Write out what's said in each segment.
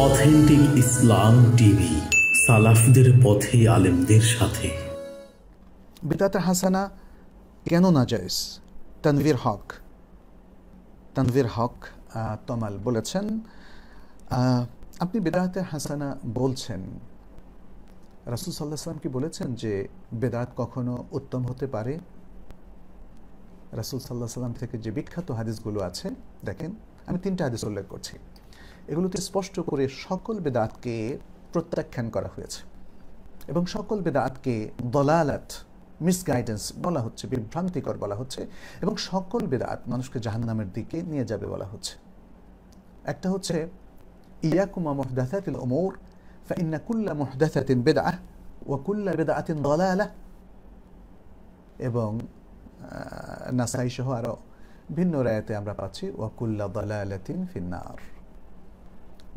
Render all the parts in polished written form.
Authentic ইসলাম TV, সালাফদের পথে, আলেমদের সাথে। বিদআত হাসানা কেন নাজায়েজ? তানভীর হক তমাল বলেছেন, আপনি বিদআত হাসানা বলছেন, রাসূল সাল্লাল্লাহু আলাইহি ওয়াসাল্লাম কি বলেছেন যে বেদাত কখনো উত্তম হতে পারে? রাসূল সাল্লাল্লাহু আলাইহি ওয়াসাল্লাম থেকে যে বিখ্যাত হাদিসগুলো আছে, দেখেন আমি 3টা হাদিস উল্লেখ করছি। এগুলোতে স্পষ্ট করে সকল বেদাতকে প্রত্যাখ্যান করা হয়েছে এবং সকল বেদাতকে দলালাত, মিসগাইডেন্স বলা হচ্ছে, বিভ্রান্তিকর বলা হচ্ছে, এবং সকল বেদাত মানুষকে জাহান্নামের দিকে নিয়ে যাবে বলা হচ্ছে। একটা হচ্ছে ইয়াকুম মুহদাসাতিল উমুর ফাইন্না কুল্লা মুহদাসাতিন বিদআহ ওয়া কুল্লা বিদআতিন দালালাহ, এবং নাসাই সহ আরো ভিন্ন রায়াতে আমরা পাচ্ছি ওয়া কুল্লা দালালাতিন ফিন্নার,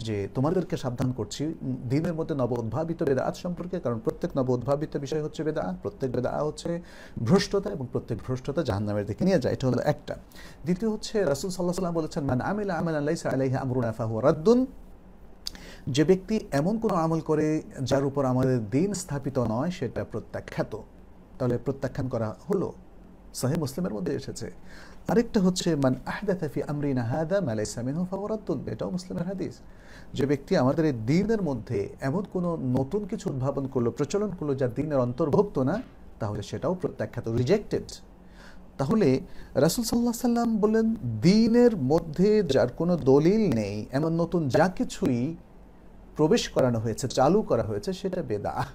যে তোমাদেরকে সাবধান করছি দ্বীনের মধ্যে নব উদ্ভাবিত বেদাত সম্পর্কে, কারণ প্রত্যেক নব উদ্ভাবিত বিষয় হচ্ছে বেদাত, প্রত্যেক বেদাত হচ্ছে ভ্রষ্টতা, এবং প্রত্যেক ভ্রষ্টতা জাহান্নামের দিকে নিয়ে যায়। এটা হলো একটা। দ্বিতীয় হচ্ছে রাসূল সাল্লাল্লাহু আলাইহি ওয়াসাল্লাম বলেছেন, মান আমিলা আমালান লাইসা আলাইহি আমরুনা ফাহুয়া রাদ্দুন, যে ব্যক্তি এমন কোনো আমল করে যার উপর আমাদের দ্বীন স্থাপিত নয় সেটা প্রত্যাখ্যাত। তাহলে প্রত্যাখ্যান করা হলো, সহিহ মুসলিমের মধ্যে এসেছে। আরেকটা হচ্ছে মান আহদাথা ফি আমরিনা হাদা মা লাইসা মিনহু ফাহুয়া রাদ্দুন, এটাও মুসলিমের হাদিস। যে ব্যক্তি আমাদের এই দ্বীনের মধ্যে এমন কোনো নতুন কিছু উদ্ভাবন করলো, প্রচলন করলো যা দ্বীনের অন্তর্ভুক্ত না, তাহলে সেটাও প্রত্যাখ্যাত, রিজেক্টেড। তাহলে রাসূল সাল্লাল্লাহু আলাইহি ওয়াসাল্লাম বললেন, দ্বীনের মধ্যে যার কোনো দলিল নেই এমন নতুন যা কিছুই প্রবেশ করানো হয়েছে, চালু করা হয়েছে, সেটা বেদাহ,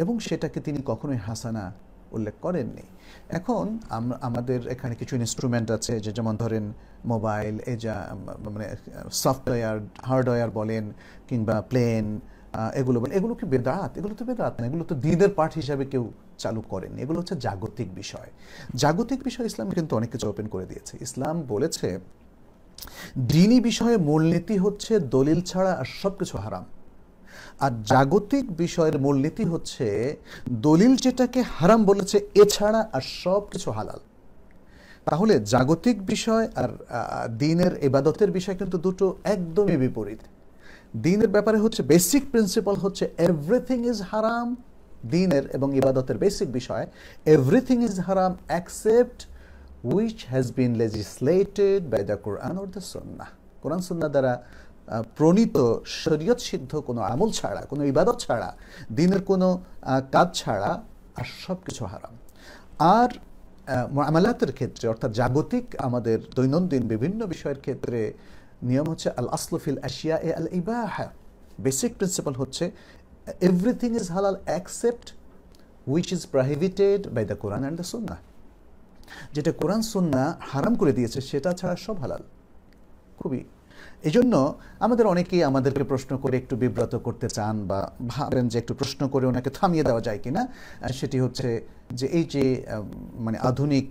এবং সেটাকে তিনি কখনোই হাসানা উল্লেখ করেননি। এখন আমাদের এখানে কিছু ইনস্ট্রুমেন্ট আছে, যে যেমন ধরেন মোবাইল, এই যা মানে সফটওয়্যার, হার্ডওয়্যার বলেন, কিংবা প্লেন, এগুলো বলেন, এগুলো কি বেদাত? এগুলো তো বেদাত না, এগুলো তো দ্বীনের পার্ট হিসাবে কেউ চালু করেনি। এগুলো হচ্ছে জাগতিক বিষয়। জাগতিক বিষয় ইসলাম কিন্তু অনেক কিছু ওপেন করে দিয়েছে। ইসলাম বলেছে দ্বীনি বিষয়ে মূলনীতি হচ্ছে দলিল ছাড়া আর সব কিছু হারাম, আর জাগতিক বিষয়ের মূলনীতি হচ্ছে দলিল যেটাকে হারাম বলেছে এছাড়া আর সব কিছু হালাল। তাহলে জাগতিক বিষয় আর দ্বীনের ইবাদতের বিষয় কিন্তু দুটো একদমই বিপরীত। দ্বীনের ব্যাপারে হচ্ছে বেসিক প্রিন্সিপাল হচ্ছে এভরিথিং ইজ হারাম। দ্বীনের এবং ইবাদতের বেসিক বিষয় এভরিথিং ইজ হারাম except which has been legislated by the Quran or the Sunnah। কোরআন সুন্নাহ দ্বারা প্রণীত শরীয়ত সিদ্ধ কোনো আমল ছাড়া, কোনো ইবাদত ছাড়া, দ্বীনের কোনো কাজ ছাড়া আর সব কিছু হারাম। আর মুআমালাতের ক্ষেত্রে, অর্থাৎ জাগতিক আমাদের দৈনন্দিন বিভিন্ন বিষয়ের ক্ষেত্রে নিয়ম হচ্ছে আল আসলু ফিল আশিয়ায়ে আল ইবাহা। বেসিক প্রিন্সিপাল হচ্ছে এভরিথিং ইজ হালাল except which is prohibited by the Quran and the Sunnah. যেটা কোরআন সুন্নাহ হারাম করে দিয়েছে সেটা ছাড়া সব হালাল। খুবই এই জন্য আমাদের অনেকেই আমাদেরকে প্রশ্ন করে একটু বিব্রত করতে চান, বা ভাবেন যে একটু প্রশ্ন করে ওনাকে থামিয়ে দেওয়া যায় কিনা। সেটি হচ্ছে যে এই যে মানে আধুনিক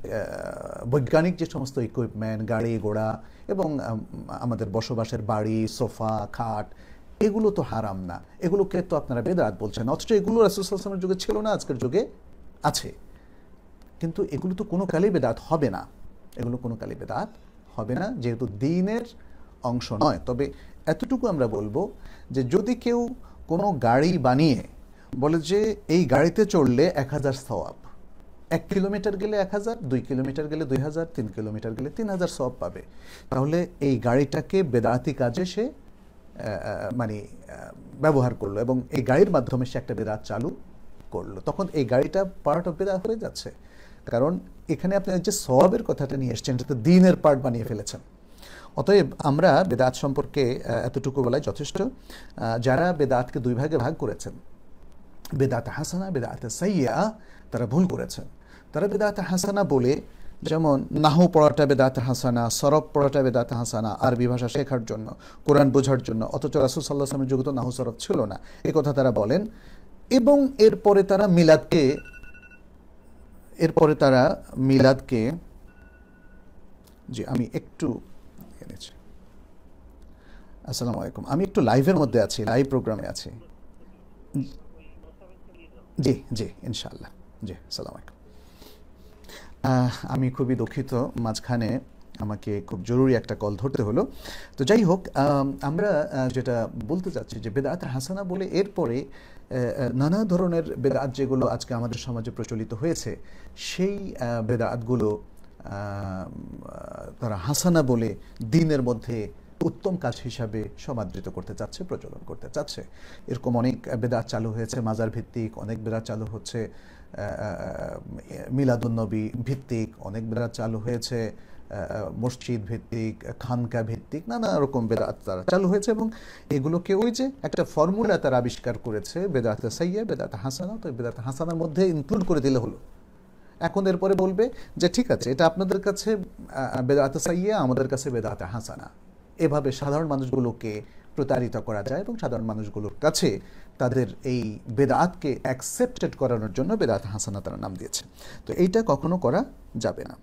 বৈজ্ঞানিক যে সমস্ত ইকুইপমেন্ট, গাড়ি ঘোড়া এবং আমাদের বসবাসের বাড়ি, সোফা, খাট, এগুলো তো হারাম না, এগুলোকে তো আপনারা বেদাত বলছেন, অথচ এগুলো রাসূল সাল্লাল্লাহু আলাইহি ওয়াসাল্লামের যুগে ছিল না, আজকের যুগে আছে। কিন্তু এগুলো তো কোনো কালেই বেদাত হবে না, এগুলো কোনো কালেই বেদাত হবে না, যেহেতু দ্বীনের অংশ নয়। তবে এতটুকু আমরা বলবো যে যদি কেউ কোনো গাড়ি বানিয়ে বলে যে এই গাড়িতে চড়লে 1000 সওয়াব, 1 কিলোমিটার গেলে 1000, 2 কিলোমিটার গেলে 2000, 3 কিলোমিটার গেলে 3000 সওয়াব পাবে, তাহলে এই গাড়িটাকে বেদাতি কাজে সে মানে ব্যবহার করলো, এবং এই গাড়ির মাধ্যমে সে একটা বেদাত চালু করলো, তখন এই গাড়িটা পার্ট অফ বেদাত হয়ে যাচ্ছে। কারণ এখানে আপনি যে সওয়াবের কথাটা নিয়ে এসছেন, এটা তো দ্বীনের পার্ট বানিয়ে ফেলেছেন। অতএব আমরা বেদাত সম্পর্কে এতটুকু বলাই যথেষ্ট। যারা বেদাতকে দুই ভাগে ভাগ করেছেন, বেদাত হাসানা, বেদাত সাইয়্যা, তারা ভুল করেছেন। তারা বেদাত হাসানা বলে, যেমন নাহু পড়াটা বেদাত হাসানা, সরফ পড়াটা বেদাত হাসানা, আরবি ভাষা শেখার জন্য, কোরআন বোঝার জন্য, অথচ রাসূল সাল্লাল্লাহু আলাইহি ওয়াসাল্লামের যুগে তো নাহু সরফ ছিল না, এই কথা তারা বলেন। এবং এরপরে তারা মিলাদকে জি আমি একটু আসসালামু আলাইকুম, আমি একটু লাইভের মধ্যে আছি, লাইভ প্রোগ্রামে আছি। জি জি ইনশাআল্লাহ, জি আসসালামু আলাইকুম। আমি খুবই দুঃখিত, মাঝখানে আমাকে খুব জরুরি একটা কল ধরতে হলো। তো যাই হোক, আমরা যেটা বলতে চাচ্ছি যে বেদাত হাসানা বলে এরপরে নানা ধরনের বেদাত যেগুলো আজকে আমাদের সমাজে প্রচলিত হয়েছে, সেই বেদাতগুলো তারা হাসানা বলে দ্বীনের মধ্যে উত্তম কাজ হিসাবে সমাদৃত করতে চাচ্ছে, প্রচলন করতে চাচ্ছে। এরকম অনেক বেদাত চালু হয়েছে মাজার ভিত্তিক, অনেক বেদাত চালু হচ্ছে মিলাদুন্নবী ভিত্তিক, অনেক বেদাত চালু হয়েছে মসজিদ ভিত্তিক, খানকা ভিত্তিক, নানা রকম বেদাত তারা চালু হয়েছে। এবং এগুলোকে ওই যে একটা ফর্মুলা তারা আবিষ্কার করেছে, বেদাত সাইয়্যা, বেদাত হাসানা, তো বেদাত হাসানার মধ্যে ইনক্লুড করে দিলে হলো। এখন এরপরে বলবে যে ঠিক আছে, এটা আপনাদের কাছে বেদাত সাইয়্যা, আমাদের কাছে বেদাত হাসানা। এভাবে সাধারণ মানুষগুলোকে প্রতারিত করা যায় এবং সাধারণ মানুষগুলোর কাছে তাদের এই বেদাতকে অ্যাকসেপ্টেড করানোর জন্য বেদাত হাসানা তারা নাম দিয়েছে। তো এইটা কখনো করা যাবে না।